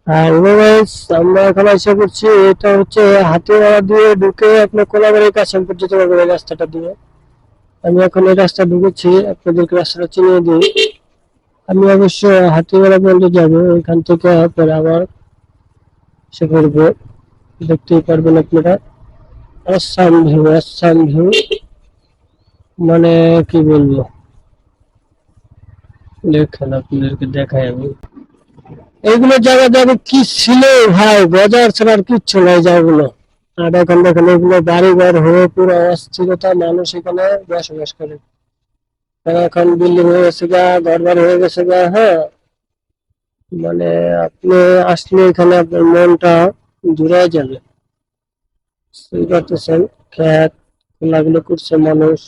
আর guys আমরা এখন এসে করছি, এটা হচ্ছে হাতিবাড়া দিয়ে ঢুকে আপনার কোলাবাড়ির কাছে পর্যন্ত যাবে এই রাস্তাটা দিয়ে। আমি এখন এই রাস্তা ঢুকেছি, আপনাদেরকে রাস্তাটা চিনিয়ে দিই। আমি অবশ্য হাতিবাড়া পর্যন্ত যাবো, এখান থেকে পরে আবার সে করবো। দেখতেই পারবেন আপনারা, আসাম ভিউ, আসাম ভিউ, মানে কি বলবো, দেখেন আপনাদেরকে দেখাই আমি। এইগুলো জায়গা যাবে কি ছিল ভাই, বাজার ছাড়া আর কিচ্ছু নাই জায়গাগুলো। আর এখন দেখেন এগুলো বাড়ি ঘর হয়ে পুরো অস্থিরতা, মানুষ এখানে বসবাস করে। আর এখন বিল্ডিং হয়ে গেছে গা, ঘর বাড়ি হয়ে গেছে গা, হ্যাঁ। মানে আপনি আসলে এখানে আপনার মনটা জুড়ে যাবে। বুঝতেই পারতেছেন, খেত খোলাগুলো করছে মানুষ,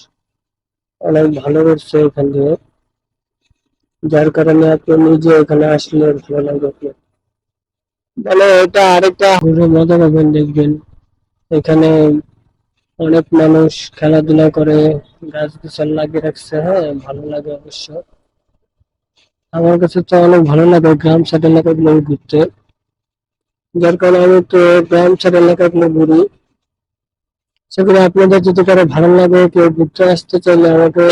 অনেক ভালো করছে এখান দিয়ে। যার কারণে আপনি নিজে এখানে আসলে ভালো লাগবে আপনার। মানে এটা আরেকটা ঘুরে মজা পাবেন, দেখবেন এখানে অনেক মানুষ খেলাধুলা করে, গাছ গাছালি লাগিয়ে রাখছে, হ্যাঁ ভালো লাগে অবশ্য। আমার কাছে তো অনেক ভালো লাগে গ্রাম সাইড এলাকাগুলো ঘুরতে, যার কারণে আমি তো গ্রাম সাইড এলাকাগুলো ঘুরি। সেগুলো আপনাদের যদি কারো ভালো লাগে, কেউ ঘুরতে আসতে চাইলে আমাকে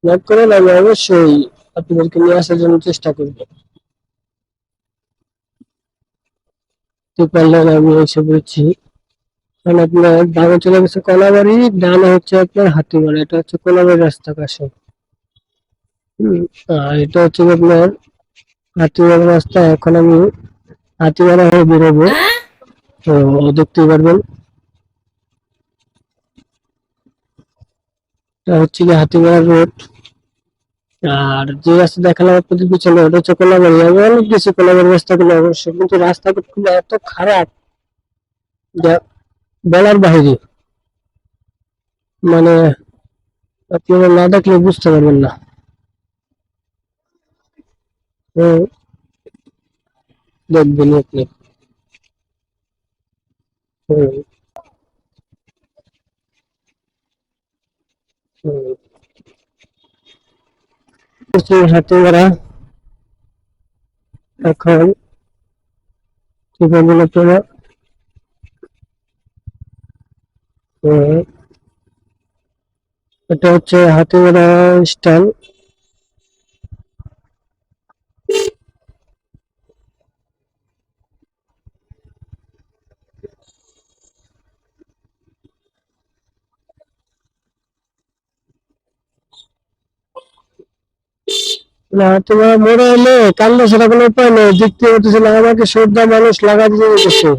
নক করেন, আমি অবশ্যই আপনাদেরকে নিয়ে আসার জন্য চেষ্টা করবো। তো পারলে আমি এসে বলছি, কারণ আপনার বামে চলে গেছে কলাবাড়ি, ডানে হচ্ছে আপনার হাতিবাড়ি, এটা হচ্ছে কলাবাড়ি রাস্তার পাশে। হম। আর এটা হচ্ছে আপনার হাতিবাড়া রাস্তা। এখন আমি হাতিবাড়া হয়ে বেরোবো, তো দেখতেই পারবেন এটা হচ্ছে কি হাতিবাড়া রোড। আর যে রাস্তা দেখালাম আপনাদের পিছনে, ওটা হচ্ছে কোলাবাড়ি। আমি অনেক গেছি কোলাবাড়ি রাস্তাগুলো অবশ্য, কিন্তু রাস্তাগুলো এত খারাপ যা বলার বাহিরে। মানে আপনারা না দেখলে বুঝতে পারবেন না। হুম, দেখবেন আপনি। হুম, হুম। হাতিবাড়া এখন কি বলবেন আপনারা? হুম, এটা হচ্ছে হাতিবাড়া স্ট্যান্ড। না তোমার মোড়ে এলে কান্না ছাড়া কোনো উপায় নেই, দেখতে হতেছিল আমাকে শ্রদ্ধা মানুষ লাগা দিয়ে দিতেছে।